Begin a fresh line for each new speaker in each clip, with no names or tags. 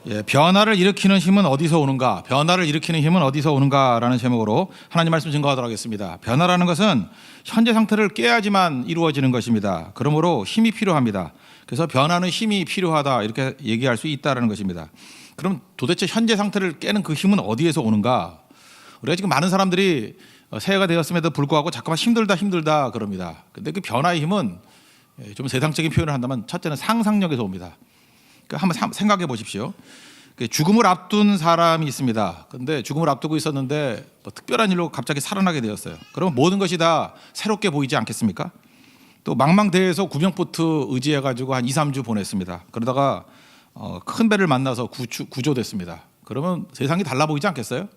예, 변화를 일으키는 힘은 어디서 오는가? 변화를 일으키는 힘은 어디서 오는가라는 제목으로 하나님 말씀 증거하도록 하겠습니다. 변화라는 것은 현재 상태를 깨야지만 이루어지는 것입니다. 그러므로 힘이 필요합니다. 그래서 변화는 힘이 필요하다 이렇게 얘기할 수 있다는 것입니다. 그럼 도대체 현재 상태를 깨는 그 힘은 어디에서 오는가? 우리가 지금 많은 사람들이 새해가 되었음에도 불구하고 자꾸만 힘들다 그럽니다. 근데 그 변화의 힘은 좀 세상적인 표현을 한다면 첫째는 상상력에서 옵니다. 한번 생각해 보십시오. 죽음을 앞둔 사람이 있습니다. 그런데 죽음을 앞두고 있었는데 뭐 특별한 일로 갑자기 살아나게 되었어요. 그러면 모든 것이 다 새롭게 보이지 않겠습니까? 또 망망대해에서 구명보트 의지해가지고 한 2, 3주 보냈습니다. 그러다가 큰 배를 만나서 구조됐습니다. 그러면 세상이 달라 보이지 않겠어요?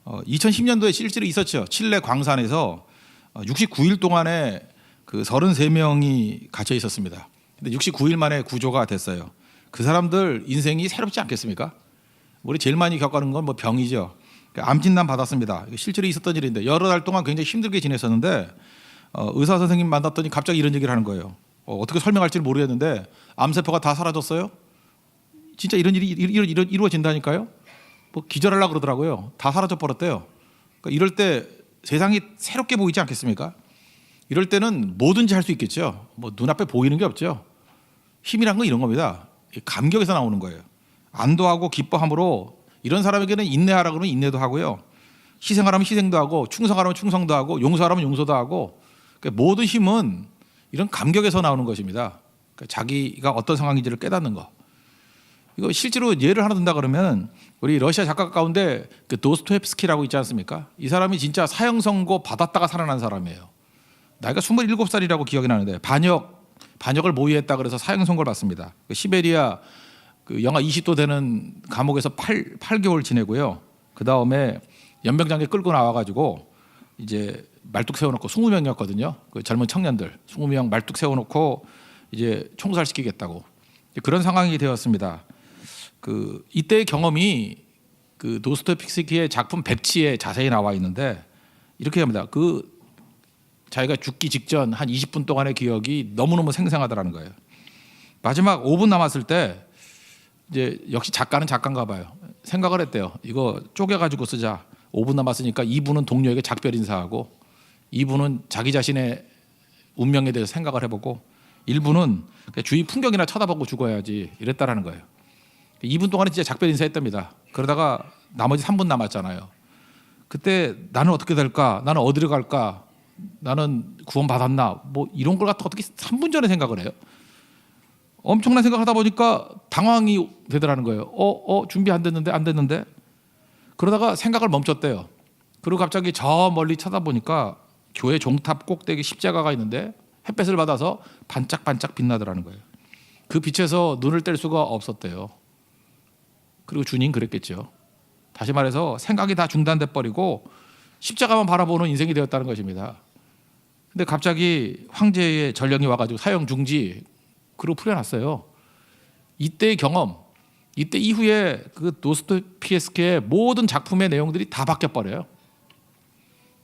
2010년도에 실제로 있었죠. 칠레 광산에서 69일 동안에 그 33명이 갇혀 있었습니다. 근데 69일 만에 구조가 됐어요. 그 사람들 인생이 새롭지 않겠습니까? 우리 제일 많이 겪어가는 건 뭐 병이죠. 암 진단 받았습니다. 실제로 있었던 일인데 여러 달 동안 굉장히 힘들게 지냈었는데 의사 선생님 만났더니 갑자기 이런 얘기를 하는 거예요. 어떻게 설명할지 모르겠는데 암세포가 다 사라졌어요. 진짜 이런 일이 이루어진다니까요. 뭐 기절하려고 그러더라고요. 다 사라져 버렸대요. 그러니까 이럴 때 세상이 새롭게 보이지 않겠습니까? 이럴 때는 뭐든지 할 수 있겠죠. 뭐 눈앞에 보이는 게 없죠. 힘이란 건 이런 겁니다. 감격에서 나오는 거예요. 안도하고 기뻐함으로 이런 사람에게는 인내하라 그러면 인내도 하고요. 희생하라면 희생도 하고 충성하라면 충성도 하고 용서하라면 용서도 하고 그러니까 모든 힘은 이런 감격에서 나오는 것입니다. 그러니까 자기가 어떤 상황인지를 깨닫는 거. 이거 실제로 예를 하나 든다 그러면 우리 러시아 작가 가운데 그 도스토옙스키라고 있지 않습니까? 이 사람이 진짜 사형 선고 받았다가 살아난 사람이에요. 나이가 27살이라고 기억이 나는데 반역을 모의했다 그래서 사형 선고를 받습니다. 그 시베리아 그 영하 20도 되는 감옥에서 8개월 지내고요. 그 다음에 연병장에 끌고 나와가지고 이제 말뚝 세워놓고 20명이었거든요. 그 젊은 청년들 20명 말뚝 세워놓고 이제 총살시키겠다고 그런 상황이 되었습니다. 그 이때의 경험이 그 도스토옙스키의 작품 백치에 자세히 나와 있는데 이렇게 합니다. 그 자기가 죽기 직전 한 20분 동안의 기억이 너무너무 생생하다라는 거예요. 마지막 5분 남았을 때 이제 역시 작가는 작가인가 봐요. 생각을 했대요. 이거 쪼개가지고 쓰자. 5분 남았으니까 2분은 동료에게 작별 인사하고 2분은 자기 자신의 운명에 대해서 생각을 해보고 1분은 주위 풍경이나 쳐다보고 죽어야지 이랬다라는 거예요. 2분 동안에 진짜 작별 인사했답니다. 그러다가 나머지 3분 남았잖아요. 그때 나는 어떻게 될까? 나는 어디로 갈까? 나는 구원받았나? 뭐 이런 걸 갖다 어떻게 3분 전에 생각을 해요? 엄청난 생각을 하다 보니까 당황이 되더라는 거예요. 준비 안 됐는데 그러다가 생각을 멈췄대요. 그리고 갑자기 저 멀리 쳐다보니까 교회 종탑 꼭대기 십자가가 있는데 햇볕을 받아서 반짝반짝 빛나더라는 거예요. 그 빛에서 눈을 뗄 수가 없었대요. 그리고 주님 그랬겠죠. 다시 말해서 생각이 다 중단돼 버리고 십자가만 바라보는 인생이 되었다는 것입니다. 근데 갑자기 황제의 전령이 와가지고 사형 중지 그리고 풀려났어요. 이때의 경험, 이때 이후에 그 도스토옙스키의 모든 작품의 내용들이 다 바뀌어 버려요.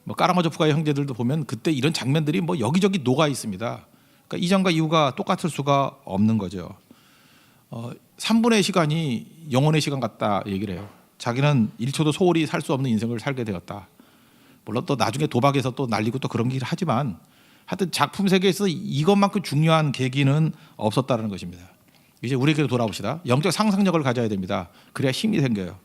뭐 까라마조프가의 형제들도 보면 그때 이런 장면들이 뭐 여기저기 녹아 있습니다. 그러니까 이전과 이후가 똑같을 수가 없는 거죠. 3분의 시간이 영혼의 시간 같다 얘기를 해요. 자기는 1초도 소홀히 살 수 없는 인생을 살게 되었다. 물론 또 나중에 도박에서 또 날리고 또 그런 일을 하지만 하여튼 작품 세계에서 이것만큼 중요한 계기는 없었다는 것입니다. 이제 우리에게로 돌아옵시다. 영적 상상력을 가져야 됩니다. 그래야 힘이 생겨요.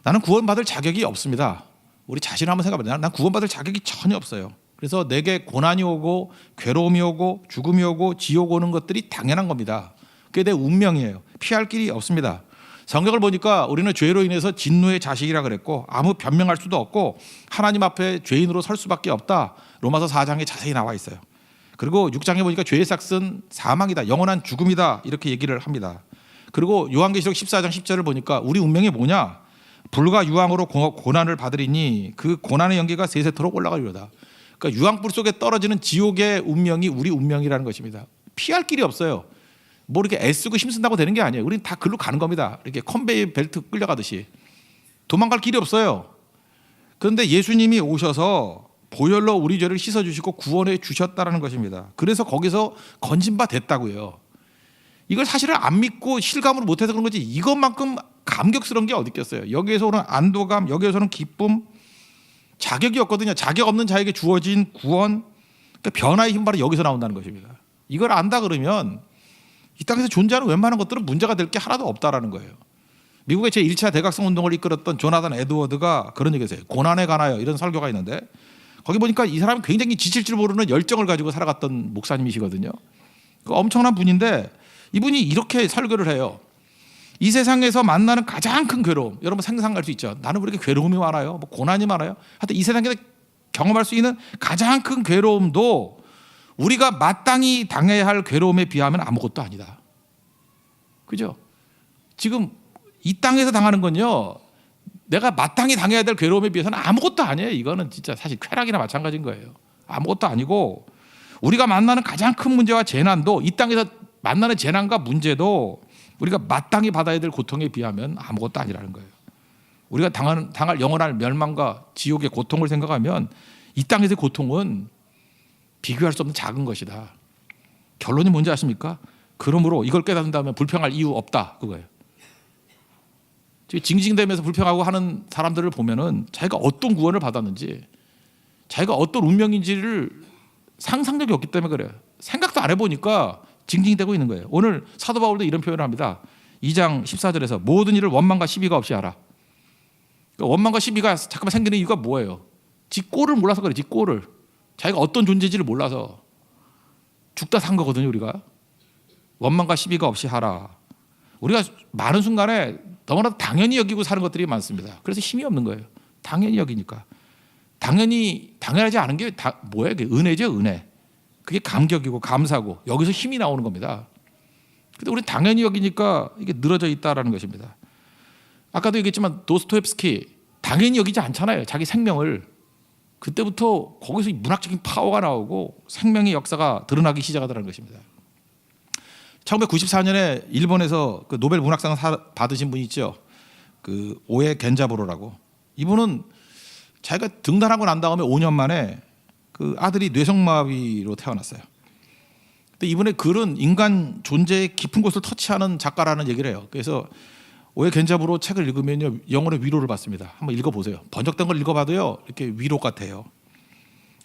나는 구원받을 자격이 없습니다. 우리 자신을 한번 생각해봐요. 난 구원받을 자격이 전혀 없어요. 그래서 내게 고난이 오고 괴로움이 오고 죽음이 오고 지옥 오는 것들이 당연한 겁니다. 그게 내 운명이에요. 피할 길이 없습니다. 성경을 보니까 우리는 죄로 인해서 진노의 자식이라 그랬고 아무 변명할 수도 없고 하나님 앞에 죄인으로 설 수밖에 없다. 로마서 4장에 자세히 나와 있어요. 그리고 6장에 보니까 죄의 삭은 사망이다. 영원한 죽음이다. 이렇게 얘기를 합니다. 그리고 요한계시록 14장 10절을 보니까 우리 운명이 뭐냐? 불과 유황으로 고난을 받으리니 그 고난의 연기가 세세토록 올라가리로다. 그러니까 유황불 속에 떨어지는 지옥의 운명이 우리 운명이라는 것입니다. 피할 길이 없어요. 뭐 이렇게 애쓰고 힘쓴다고 되는 게 아니에요. 우리는 다 글로 가는 겁니다. 이렇게 컨베이 벨트 끌려가듯이 도망갈 길이 없어요. 그런데 예수님이 오셔서 보혈로 우리 죄를 씻어주시고 구원해 주셨다는 것입니다. 그래서 거기서 건진 바 됐다고요. 이걸 사실을 안 믿고 실감을 못해서 그런 거지 이것만큼 감격스러운 게 어디 있겠어요. 여기에서 오는 안도감, 여기에서는 기쁨, 자격이 없거든요. 자격 없는 자에게 주어진 구원, 그러니까 변화의 힘 바로 여기서 나온다는 것입니다. 이걸 안다 그러면 이 땅에서 존재하는 웬만한 것들은 문제가 될 게 하나도 없다라는 거예요. 미국의 제1차 대각성 운동을 이끌었던 조나단 에드워드가 그런 얘기했어요. 고난에 관하여 이런 설교가 있는데 거기 보니까 이 사람이 굉장히 지칠 줄 모르는 열정을 가지고 살아갔던 목사님이시거든요. 엄청난 분인데 이분이 이렇게 설교를 해요. 이 세상에서 만나는 가장 큰 괴로움, 여러분 상상할 수 있죠. 나는 왜 이렇게 괴로움이 많아요? 뭐 고난이 많아요? 하여튼 이 세상에서 경험할 수 있는 가장 큰 괴로움도 우리가 마땅히 당해야 할 괴로움에 비하면 아무것도 아니다. 그죠? 지금 이 땅에서 당하는 건요, 내가 마땅히 당해야 될 괴로움에 비해서는 아무것도 아니에요. 이거는 진짜 사실 쾌락이나 마찬가지인 거예요. 아무것도 아니고 우리가 만나는 가장 큰 문제와 재난도, 이 땅에서 만나는 재난과 문제도 우리가 마땅히 받아야 될 고통에 비하면 아무것도 아니라는 거예요. 우리가 당할 영원할 멸망과 지옥의 고통을 생각하면 이 땅에서의 고통은 비교할 수 없는 작은 것이다. 결론이 뭔지 아십니까? 그러므로 이걸 깨닫는다면 불평할 이유 없다, 그거예요. 징징대면서 불평하고 하는 사람들을 보면은 자기가 어떤 구원을 받았는지, 자기가 어떤 운명인지를 상상력이 없기 때문에 그래요. 생각도 안 해보니까 징징대고 있는 거예요. 오늘 사도 바울도 이런 표현을 합니다. 2장 14절에서 모든 일을 원망과 시비가 없이 하라. 그러니까 원망과 시비가 잠깐만 생기는 이유가 뭐예요? 지 꼴을 몰라서 그래. 지 꼴을. 자기가 어떤 존재인지를 몰라서 죽다 산 거거든요. 우리가 원망과 시비가 없이 하라. 우리가 많은 순간에 너무나 당연히 여기고 사는 것들이 많습니다. 그래서 힘이 없는 거예요. 당연히 여기니까. 당연하지 않은 게 뭐예요? 그게 은혜죠, 은혜. 그게 감격이고 감사고 여기서 힘이 나오는 겁니다. 근데 우리는 당연히 여기니까 이게 늘어져 있다라는 것입니다. 아까도 얘기했지만 도스토옙스키 당연히 여기지 않잖아요. 자기 생명을. 그때부터 거기서 문학적인 파워가 나오고 생명의 역사가 드러나기 시작하더라는 것입니다. 1994년에 일본에서 그 노벨 문학상 받으신 분이 있죠. 그 오에 겐자부로라고. 이분은 자기가 등단하고 난 다음에 5년 만에 그 아들이 뇌성마비로 태어났어요. 근데 이분의 글은 인간 존재의 깊은 곳을 터치하는 작가라는 얘기를 해요. 그래서 오에 겐자부로 책을 읽으면요, 영혼의 위로를 받습니다. 한번 읽어보세요. 번역된 걸 읽어봐도요, 이렇게 위로 같아요.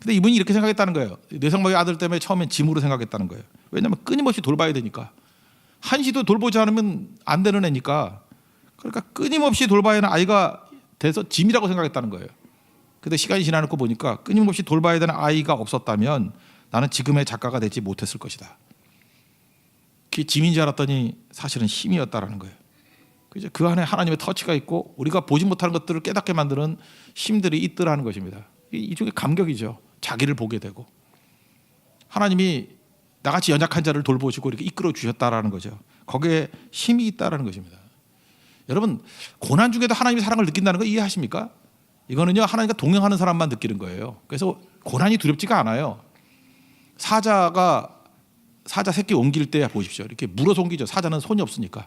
근데 이분이 이렇게 생각했다는 거예요. 뇌성마비 아들 때문에 처음엔 짐으로 생각했다는 거예요. 왜냐하면 끊임없이 돌봐야 되니까. 한시도 돌보지 않으면 안 되는 애니까. 그러니까 끊임없이 돌봐야 하는 아이가 돼서 짐이라고 생각했다는 거예요. 근데 시간이 지나고 보니까 끊임없이 돌봐야 되는 아이가 없었다면 나는 지금의 작가가 되지 못했을 것이다. 그게 짐인 줄 알았더니 사실은 힘이었다라는 거예요. 그 안에 하나님의 터치가 있고 우리가 보지 못하는 것들을 깨닫게 만드는 힘들이 있더라는 것입니다. 이쪽에 감격이죠. 자기를 보게 되고 하나님이 나같이 연약한 자를 돌보시고 이렇게 이끌어 주셨다라는 거죠. 거기에 힘이 있다라는 것입니다. 여러분, 고난 중에도 하나님의 사랑을 느낀다는 거 이해하십니까? 이거는요, 하나님과 동행하는 사람만 느끼는 거예요. 그래서 고난이 두렵지가 않아요. 사자 새끼 옮길 때 보십시오. 이렇게 물어서 옮기죠. 사자는 손이 없으니까.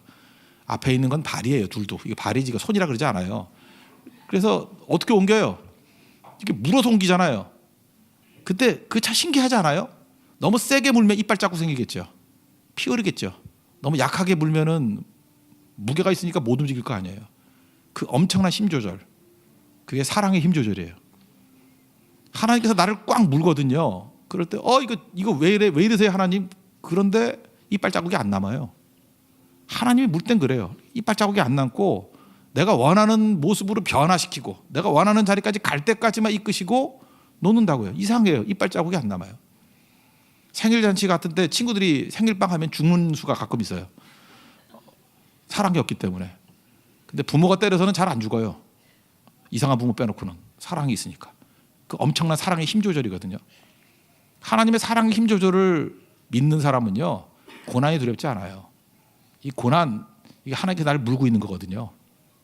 앞에 있는 건 발이에요. 둘도. 이게 발이지, 이거 손이라 그러지 않아요. 그래서 어떻게 옮겨요? 이렇게 물어서 옮기잖아요. 그때 그 차 신기하지 않아요? 너무 세게 물면 이빨 자국 생기겠죠. 피 흐르겠죠. 너무 약하게 물면은 무게가 있으니까 못 움직일 거 아니에요. 그 엄청난 힘 조절, 그게 사랑의 힘 조절이에요. 하나님께서 나를 꽉 물거든요. 그럴 때 이거 왜 이러세요 하나님? 그런데 이빨 자국이 안 남아요. 하나님이 물 땐 그래요. 이빨 자국이 안 남고 내가 원하는 모습으로 변화시키고 내가 원하는 자리까지 갈 때까지만 이끄시고 놓는다고요. 이상해요. 이빨 자국이 안 남아요. 생일잔치 같은 때 친구들이 생일빵 하면 죽는 수가 가끔 있어요. 사랑이 없기 때문에. 근데 부모가 때려서는 잘 안 죽어요. 이상한 부모 빼놓고는. 사랑이 있으니까. 그 엄청난 사랑의 힘 조절이거든요. 하나님의 사랑의 힘 조절을 믿는 사람은요, 고난이 두렵지 않아요. 이 고난, 이게 하나님께서 나를 물고 있는 거거든요.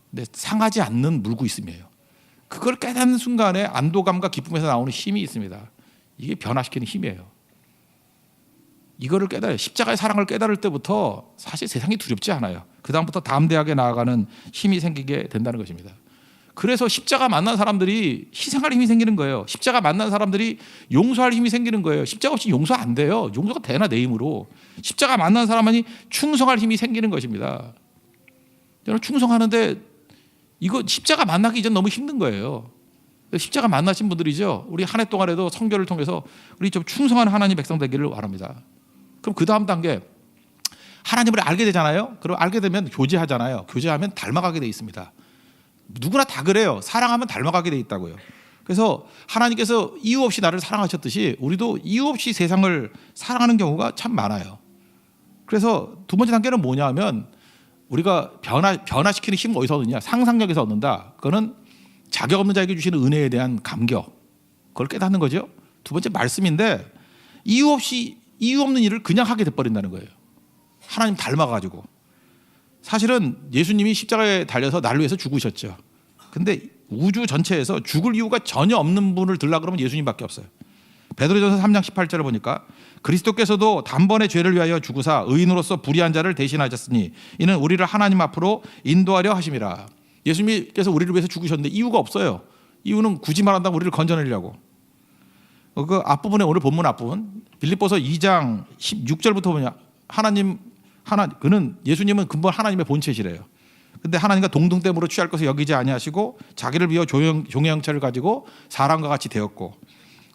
근데 상하지 않는 물고 있음이에요. 그걸 깨닫는 순간에 안도감과 기쁨에서 나오는 힘이 있습니다. 이게 변화시키는 힘이에요. 이거를 깨달아요. 십자가의 사랑을 깨달을 때부터 사실 세상이 두렵지 않아요. 그 다음부터 담대하게 나아가는 힘이 생기게 된다는 것입니다. 그래서 십자가 만난 사람들이 희생할 힘이 생기는 거예요. 십자가 만난 사람들이 용서할 힘이 생기는 거예요. 십자가 없이 용서 안 돼요. 용서가 되나 내 힘으로. 십자가 만난 사람만이 충성할 힘이 생기는 것입니다. 저는 충성하는데 이거 십자가 만나기 이전 너무 힘든 거예요. 십자가 만나신 분들이죠. 우리 한 해 동안에도 선교를 통해서 우리 좀 충성한 하나님 백성 되기를 바랍니다. 그럼 그 다음 단계 하나님을 알게 되잖아요. 그럼 알게 되면 교제하잖아요. 교제하면 닮아가게 돼 있습니다. 누구나 다 그래요. 사랑하면 닮아가게 돼 있다고요. 그래서 하나님께서 이유 없이 나를 사랑하셨듯이 우리도 이유 없이 세상을 사랑하는 경우가 참 많아요. 그래서 두 번째 단계는 뭐냐 하면 우리가 변화시키는 힘은 어디서 얻느냐? 상상력에서 얻는다. 그거는 자격 없는 자에게 주시는 은혜에 대한 감격. 그걸 깨닫는 거죠. 두 번째 말씀인데 이유 없는 일을 그냥 하게 돼버린다는 거예요. 하나님 닮아가지고. 사실은 예수님이 십자가에 달려서 나를 위해서 죽으셨죠. 근데 우주 전체에서 죽을 이유가 전혀 없는 분을 들라 그러면 예수님밖에 없어요. 베드로전서 3장 18절을 보니까 그리스도께서도 단번에 죄를 위하여 죽으사 의인으로서 불의한 자를 대신하셨으니 이는 우리를 하나님 앞으로 인도하려 하심이라. 예수님께서 우리를 위해서 죽으셨는데 이유가 없어요. 이유는 굳이 말한다면 우리를 건져내려고. 그 앞부분에 오늘 본문 앞부분 빌립보서 2장 16절부터 보면 예수님은 근본 하나님의 본체시래요. 근데 하나님과 동등됨으로 취할 것을 여기지 아니하시고 자기를 비워 종의 형체를 가지고 사람과 같이 되었고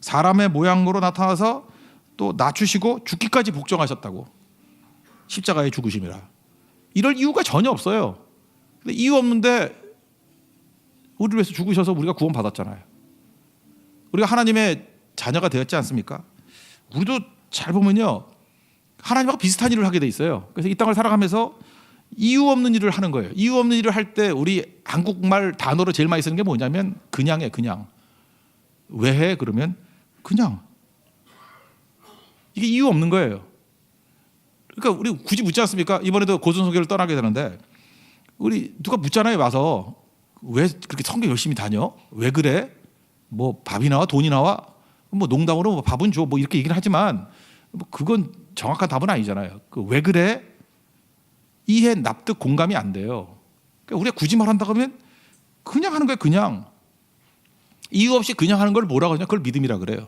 사람의 모양으로 나타나서 또 낮추시고 죽기까지 복종하셨다고. 십자가에 죽으심이라. 이럴 이유가 전혀 없어요. 근데 이유 없는데 우리를 위해서 죽으셔서 우리가 구원받았잖아요. 우리가 하나님의 자녀가 되었지 않습니까? 우리도 잘 보면요, 하나님하고 비슷한 일을 하게 돼 있어요. 그래서 이 땅을 살아가면서 이유 없는 일을 하는 거예요. 이유 없는 일을 할 때 우리 한국말 단어로 제일 많이 쓰는 게 뭐냐면 그냥해. 그냥. 왜 해? 그러면 그냥. 이게 이유 없는 거예요. 그러니까 우리 굳이 묻지 않습니까? 이번에도 고전소교를 떠나게 되는데 우리 누가 묻잖아요. 와서 왜 그렇게 성교 열심히 다녀? 왜 그래? 뭐 밥이 나와? 돈이 나와? 뭐 농담으로 뭐 밥은 줘. 뭐 이렇게 얘기를 하지만 뭐 그건 정확한 답은 아니잖아요. 그 왜 그래? 이해, 납득, 공감이 안 돼요. 그러니까 우리가 굳이 말한다고 하면 그냥 하는 거예요. 그냥. 이유 없이 그냥 하는 걸 뭐라고 하냐? 그걸 믿음이라 그래요.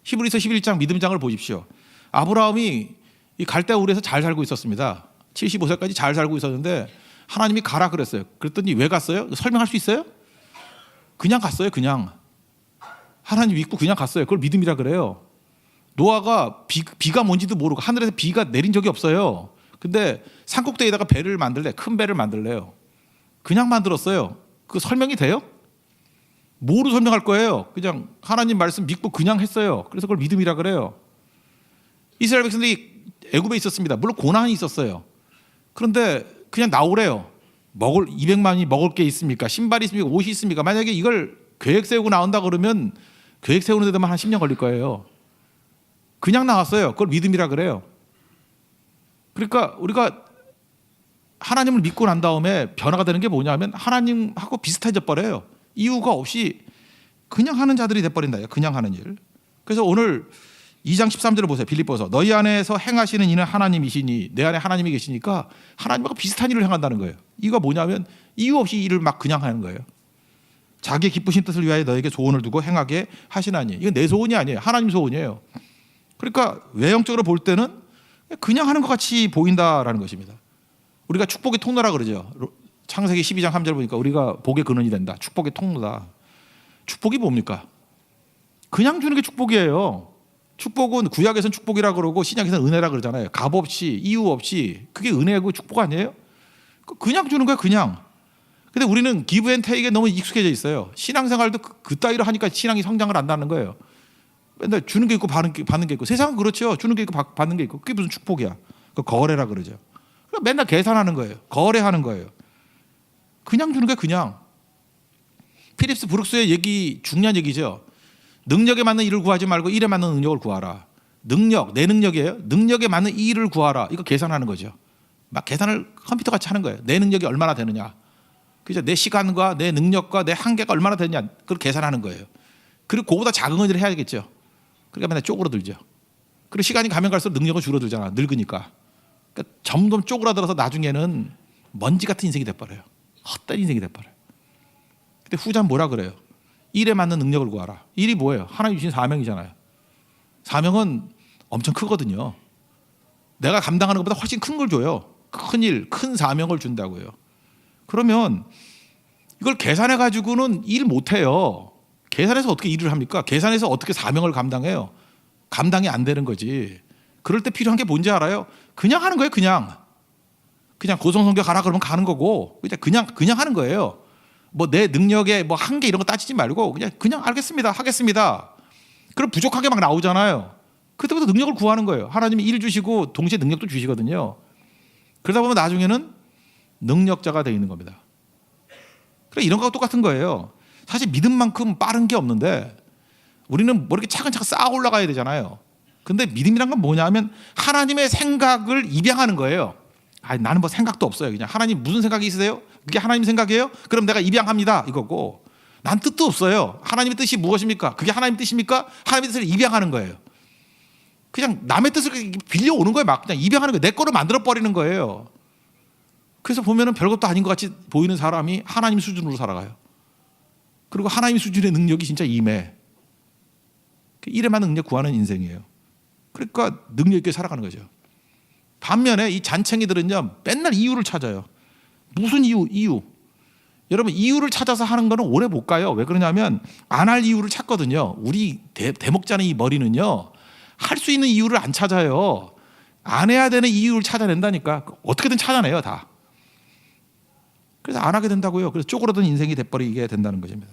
히브리서 11장 믿음장을 보십시오. 아브라함이 이 갈대아 우르에서 잘 살고 있었습니다. 75세까지 잘 살고 있었는데 하나님이 가라 그랬어요. 그랬더니 왜 갔어요? 설명할 수 있어요? 그냥 갔어요. 그냥. 하나님 믿고 그냥 갔어요. 그걸 믿음이라 그래요. 노아가 비가 뭔지도 모르고 하늘에서 비가 내린 적이 없어요. 근데 산꼭대기에다가 배를 만들래. 큰 배를 만들래요. 그냥 만들었어요. 그 설명이 돼요? 뭐로 설명할 거예요? 그냥 하나님 말씀 믿고 그냥 했어요. 그래서 그걸 믿음이라 그래요. 이스라엘 백성들이 애굽에 있었습니다. 물론 고난이 있었어요. 그런데 그냥 나오래요. 200만이 먹을 게 있습니까? 신발이 있습니까? 옷이 있습니까? 만약에 이걸 계획 세우고 나온다 그러면 계획 세우는 데도만 한 10년 걸릴 거예요. 그냥 나왔어요. 그걸 믿음이라 그래요. 그러니까 우리가 하나님을 믿고 난 다음에 변화가 되는 게 뭐냐면 하나님하고 비슷해져 버려요. 이유가 없이 그냥 하는 자들이 돼버린다. 그냥 하는 일. 그래서 오늘 2장 13절을 보세요. 빌립보서 너희 안에서 행하시는 이는 하나님이시니 내 안에 하나님이 계시니까 하나님하고 비슷한 일을 행한다는 거예요. 이유가 뭐냐면 이유 없이 일을 막 그냥 하는 거예요. 자기 기쁘신 뜻을 위하여 너에게 소원을 두고 행하게 하시나니. 이건 내 소원이 아니에요. 하나님 소원이에요. 그러니까 외형적으로 볼 때는 그냥 하는 것 같이 보인다라는 것입니다. 우리가 축복의 통로라 그러죠. 창세기 12장 3절 보니까 우리가 복의 근원이 된다. 축복의 통로다. 축복이 뭡니까? 그냥 주는 게 축복이에요. 축복은 구약에서는 축복이라 그러고 신약에서는 은혜라 그러잖아요. 값 없이 이유 없이. 그게 은혜고 축복 아니에요? 그냥 주는 거예요. 그냥. 근데 우리는 기브 앤 테이크에 너무 익숙해져 있어요. 신앙생활도 그 따위로 하니까 신앙이 성장을 안 하는 거예요. 맨날 주는 게 있고 받는 게 있고. 세상은 그렇죠. 주는 게 있고 받는 게 있고. 그게 무슨 축복이야. 그 거래라 그러죠. 맨날 계산하는 거예요. 거래하는 거예요. 그냥 주는 게 그냥. 필립스 브룩스의 얘기 중요한 얘기죠. 능력에 맞는 일을 구하지 말고 일에 맞는 능력을 구하라. 능력, 내 능력이에요. 능력에 맞는 일을 구하라. 이거 계산하는 거죠. 막 계산을 컴퓨터 같이 하는 거예요. 내 능력이 얼마나 되느냐. 그죠? 내 시간과 내 능력과 내 한계가 얼마나 되느냐. 그걸 계산하는 거예요. 그리고 그거보다 작은 일을 해야겠죠. 그러니까 맨날 쪼그라들죠. 그리고 시간이 가면 갈수록 능력은 줄어들잖아. 늙으니까. 그러니까 점점 쪼그라들어서 나중에는 먼지 같은 인생이 돼버려요. 헛된 인생이 돼버려요. 근데 후자는 뭐라 그래요? 일에 맞는 능력을 구하라. 일이 뭐예요? 하나님 주신 사명이잖아요. 사명은 엄청 크거든요. 내가 감당하는 것보다 훨씬 큰 걸 줘요. 큰 일, 큰 사명을 준다고요. 그러면 이걸 계산해 가지고는 일 못해요. 계산해서 어떻게 일을 합니까? 계산해서 어떻게 사명을 감당해요? 감당이 안 되는 거지. 그럴 때 필요한 게 뭔지 알아요? 그냥 하는 거예요. 그냥 고성성교 가라 그러면 가는 거고 그냥 하는 거예요. 뭐 내 능력에 뭐 한계 이런 거 따지지 말고 그냥 알겠습니다, 하겠습니다. 그럼 부족하게 막 나오잖아요. 그때부터 능력을 구하는 거예요. 하나님이 일 주시고 동시에 능력도 주시거든요. 그러다 보면 나중에는 능력자가 되어 있는 겁니다. 그래, 이런 거하고 똑같은 거예요. 사실 믿음만큼 빠른 게 없는데 우리는 뭐 이렇게 차근차근 쌓아 올라가야 되잖아요. 근데 믿음이란 건 뭐냐면 하나님의 생각을 입양하는 거예요. 나는 뭐 생각도 없어요. 그냥 하나님 무슨 생각이 있으세요? 그게 하나님 생각이에요? 그럼 내가 입양합니다, 이거고. 난 뜻도 없어요. 하나님의 뜻이 무엇입니까? 그게 하나님 뜻입니까? 하나님의 뜻을 입양하는 거예요. 그냥 남의 뜻을 빌려오는 거예요. 막 그냥 입양하는 거예요. 내 거로 만들어 버리는 거예요. 그래서 보면은 별것도 아닌 것 같이 보이는 사람이 하나님 수준으로 살아가요. 그리고 하나님 수준의 능력이 진짜 임해. 일에 맞는 능력 구하는 인생이에요. 그러니까 능력 있게 살아가는 거죠. 반면에 이 잔챙이들은요, 맨날 이유를 찾아요. 무슨 이유? 여러분, 이유를 찾아서 하는 거는 오래 못 가요. 왜 그러냐면 안 할 이유를 찾거든요. 우리 대목자는 이 머리는요, 할 수 있는 이유를 안 찾아요. 안 해야 되는 이유를 찾아낸다니까. 어떻게든 찾아내요, 다. 그래서 안 하게 된다고요. 그래서 쪼그라든 인생이 돼버리게 된다는 것입니다.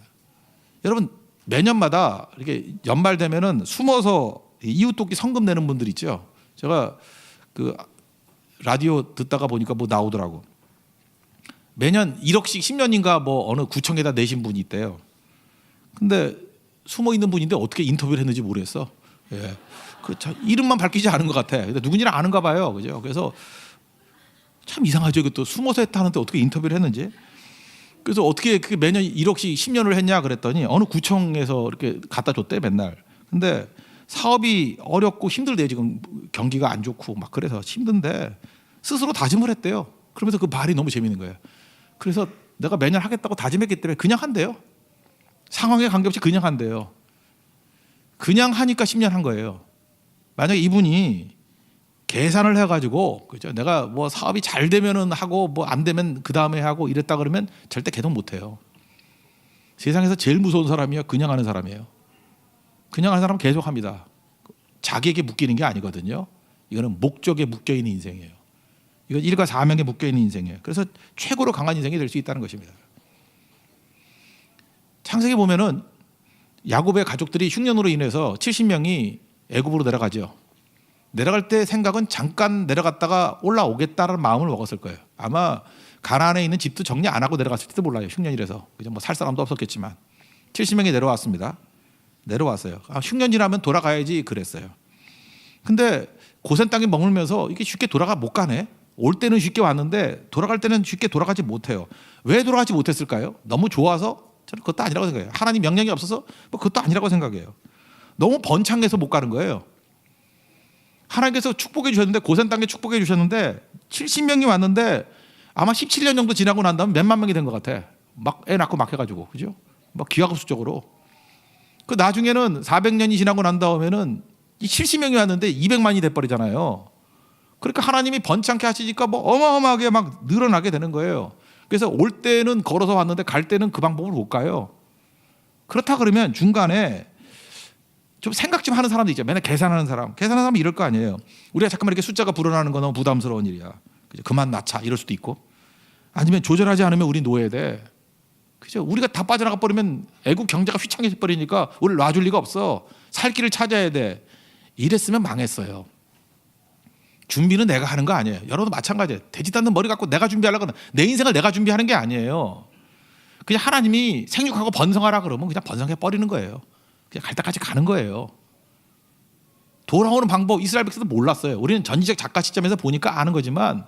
여러분, 매년마다 이렇게 연말 되면은 숨어서 이웃 돕기 성금 내는 분들 있죠. 제가 그 라디오 듣다가 보니까 뭐 나오더라고. 매년 1억씩 10년인가 뭐 어느 구청에다 내신 분이 있대요. 근데 숨어 있는 분인데 어떻게 인터뷰를 했는지 모르겠어. 예. 이름만 밝히지 않은 것 같아. 근데 누군지는 아는가 봐요. 그죠? 그래서 참 이상하죠. 이것도 숨어서 했다는데 어떻게 인터뷰를 했는지. 그래서 어떻게 그 매년 1억씩 10년을 했냐 그랬더니 어느 구청에서 이렇게 갖다 줬대, 맨날. 근데 사업이 어렵고 힘들대. 지금 경기가 안 좋고 막 그래서 힘든데 스스로 다짐을 했대요. 그러면서 그 말이 너무 재밌는 거예요. 그래서 내가 매년 하겠다고 다짐했기 때문에 그냥 한대요. 상황에 관계없이 그냥 한대요. 그냥 하니까 10년 한 거예요. 만약에 이분이 계산을 해가지고, 그죠? 내가 뭐 사업이 잘 되면은 하고 뭐 안 되면 그 다음에 하고 이랬다 그러면 절대 계속 못 해요. 세상에서 제일 무서운 사람이요, 그냥 하는 사람이에요. 그냥 하는 사람은 계속 합니다. 자기에게 묶이는 게 아니거든요. 이거는 목적에 묶여 있는 인생이에요. 이건 일과 사명에 묶여 있는 인생이에요. 그래서 최고로 강한 인생이 될 수 있다는 것입니다. 창세기 보면은 야곱의 가족들이 흉년으로 인해서 70명이 애굽으로 내려가죠. 내려갈 때 생각은 잠깐 내려갔다가 올라오겠다는 마음을 먹었을 거예요. 아마 가나안에 있는 집도 정리 안 하고 내려갔을지도 몰라요. 흉년이라서. 그죠? 뭐 살 사람도 없었겠지만 70명이 내려왔습니다. 내려왔어요. 흉년 지나면 돌아가야지 그랬어요. 근데 고센 땅에 머물면서 이게 쉽게 돌아가 못 가네. 올 때는 쉽게 왔는데 돌아갈 때는 쉽게 돌아가지 못해요. 왜 돌아가지 못했을까요? 너무 좋아서? 저는 그것도 아니라고 생각해요. 하나님 명령이 없어서 뭐 그것도 아니라고 생각해요. 너무 번창해서 못 가는 거예요. 하나님께서 축복해 주셨는데, 고센 땅에 축복해 주셨는데 70명이 왔는데 아마 17년 정도 지나고 난 다음에 몇만 명이 된 것 같아. 막 애 낳고 막 해가지고, 그죠? 막 기하급수적으로. 그 나중에는 400년이 지나고 난 다음에는 이 70명이 왔는데 200만이 돼버리잖아요. 그러니까 하나님이 번창케 하시니까 뭐 어마어마하게 막 늘어나게 되는 거예요. 그래서 올 때는 걸어서 왔는데 갈 때는 그 방법을 못 가요. 그렇다 그러면 중간에 좀 생각 좀 하는 사람도 있죠. 맨날 계산하는 사람. 계산하는 사람은 이럴 거 아니에요. 우리가 잠깐만 이렇게 숫자가 불어나는 건 너무 부담스러운 일이야. 그죠? 그만 낳자 이럴 수도 있고. 아니면 조절하지 않으면 우리 노예돼. 그죠? 우리가 다 빠져나가 버리면 애국 경제가 휘청해져 버리니까 우리를 놔줄 리가 없어. 살 길을 찾아야 돼. 이랬으면 망했어요. 준비는 내가 하는 거 아니에요. 여러분도 마찬가지예요. 되지도 않는 머리 갖고 내가 준비하려고 내 인생을 내가 준비하는 게 아니에요. 그냥 하나님이 생육하고 번성하라 그러면 그냥 번성해 버리는 거예요. 그냥 갈 때까지 가는 거예요. 돌아오는 방법 이스라엘 백성도 몰랐어요. 우리는 전지적 작가 시점에서 보니까 아는 거지만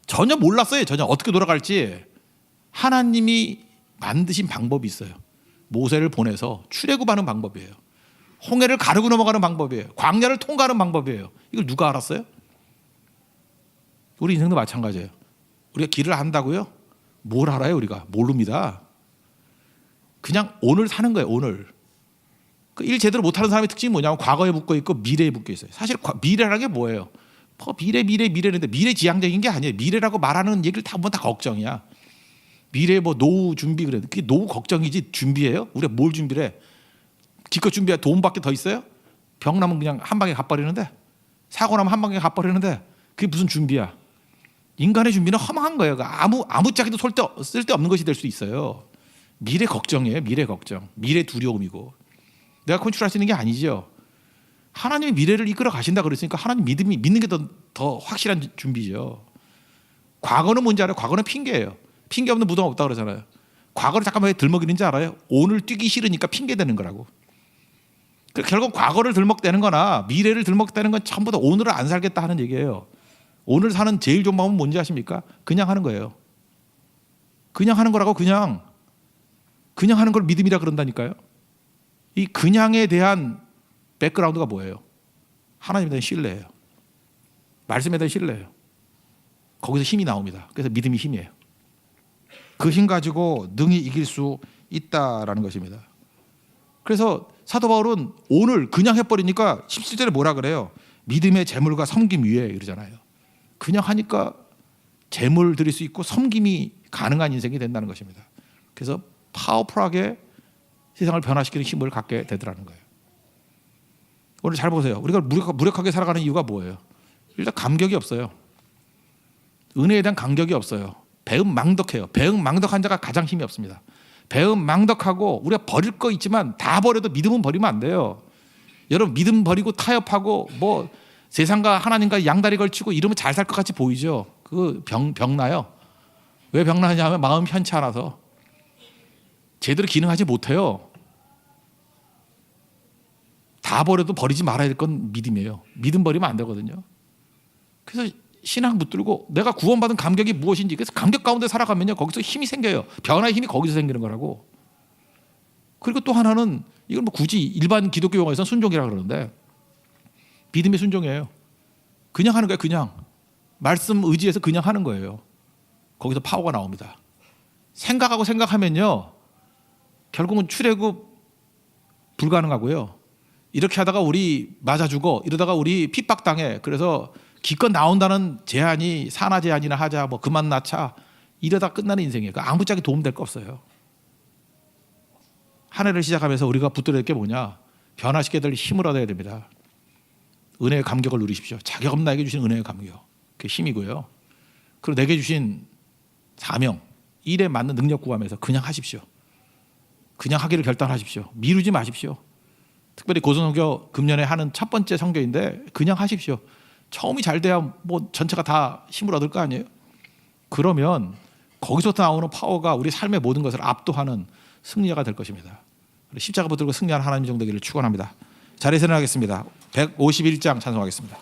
전혀 몰랐어요. 전혀 어떻게 돌아갈지. 하나님이 만드신 방법이 있어요. 모세를 보내서 출애굽하는 방법이에요. 홍해를 가르고 넘어가는 방법이에요. 광야를 통과하는 방법이에요. 이걸 누가 알았어요? 우리 인생도 마찬가지예요. 우리가 길을 안다고요? 뭘 알아요? 우리가 모릅니다. 그냥 오늘 사는 거예요. 오늘. 그 일 제대로 못하는 사람의 특징이 뭐냐면 과거에 묶어 있고 미래에 묶여 있어요. 사실 미래라는 게 뭐예요? 미래는데 미래지향적인 게 아니에요. 미래라고 말하는 얘기를 다 걱정이야. 미래 뭐 노후 준비 그래. 그게 노후 걱정이지 준비예요? 우리가 뭘 준비를 해? 기껏 준비해 돈밖에 더 있어요? 병 나면 그냥 한 방에 갚아버리는데, 사고 나면 한 방에 갚아버리는데 그게 무슨 준비야? 인간의 준비는 허망한 거예요. 아무짝에도 쓸데없는 것이 될 수 있어요. 미래 걱정이에요. 미래 걱정. 미래 두려움이고. 내가 컨트롤할 수 있는 게 아니죠. 하나님이 미래를 이끌어 가신다 그랬으니까 하나님 믿는 게 더 확실한 준비죠. 과거는 뭔지 알아요? 과거는 핑계예요. 핑계 없는 무덤 없다 그러잖아요. 과거를 잠깐만 왜 들먹이는지 알아요? 오늘 뛰기 싫으니까 핑계 대는 거라고. 결국 과거를 들먹대는 거나 미래를 들먹대는 건 전부 다 오늘을 안 살겠다 하는 얘기예요. 오늘 사는 제일 좋은 방법은 뭔지 아십니까? 그냥 하는 거예요. 그냥 하는 거라고. 그냥 하는 걸 믿음이라 그런다니까요. 이 그냥에 대한 백그라운드가 뭐예요? 하나님에 대한 신뢰예요. 말씀에 대한 신뢰예요. 거기서 힘이 나옵니다. 그래서 믿음이 힘이에요. 그 힘 가지고 능히 이길 수 있다라는 것입니다. 그래서 사도 바울은 오늘 그냥 해버리니까 17절에 뭐라 그래요? 믿음의 재물과 섬김 위에 이러잖아요. 그냥 하니까 재물 드릴 수 있고 섬김이 가능한 인생이 된다는 것입니다. 그래서 파워풀하게 세상을 변화시키는 힘을 갖게 되더라는 거예요. 오늘 잘 보세요. 우리가 무력하게 살아가는 이유가 뭐예요? 일단 감격이 없어요. 은혜에 대한 감격이 없어요. 배은망덕해요. 배은망덕한 자가 가장 힘이 없습니다. 배은망덕하고 우리가 버릴 거 있지만 다 버려도 믿음은 버리면 안 돼요. 여러분 믿음 버리고 타협하고 뭐 세상과 하나님과 양다리 걸치고 이러면 잘 살 것 같이 보이죠. 그 병나요. 왜 병나냐 하면 마음 편치 않아서 제대로 기능하지 못해요. 다 버려도 버리지 말아야 될 건 믿음이에요. 믿음 버리면 안 되거든요. 그래서 신앙 붙들고 내가 구원받은 감격이 무엇인지, 그래서 감격 가운데 살아가면요 거기서 힘이 생겨요. 변화의 힘이 거기서 생기는 거라고. 그리고 또 하나는 이건 뭐 굳이 일반 기독교 용어에서는 순종이라고 그러는데 믿음의 순종이에요. 그냥 하는 거예요. 그냥 말씀 의지해서 그냥 하는 거예요. 거기서 파워가 나옵니다. 생각하면요 결국은 출애굽 불가능하고요. 이렇게 하다가 우리 맞아 죽어, 이러다가 우리 핍박당해. 그래서 기껏 나온다는 제한이 산하 제한이나 하자, 뭐 그만 낳자, 이러다 끝나는 인생이에요. 아무짝에 도움될 거 없어요. 한 해를 시작하면서 우리가 붙들어야 될 게 뭐냐? 변화시켜야 될 힘을 얻어야 됩니다. 은혜의 감격을 누리십시오. 자격 없는 나에게 주신 은혜의 감격, 그게 힘이고요. 그리고 내게 주신 사명, 일에 맞는 능력 구하면서 그냥 하십시오. 그냥 하기를 결단하십시오. 미루지 마십시오. 특별히 고선선교 금년에 하는 첫 번째 선교인데 그냥 하십시오. 처음이 잘 돼야 뭐 전체가 다 힘을 얻을 거 아니에요? 그러면 거기서부터 나오는 파워가 우리 삶의 모든 것을 압도하는 승리자가 될 것입니다. 십자가 붙들고 승리하는 하나님 정도기를 축원합니다. 자리에서 일어나겠습니다. 151장 찬송하겠습니다.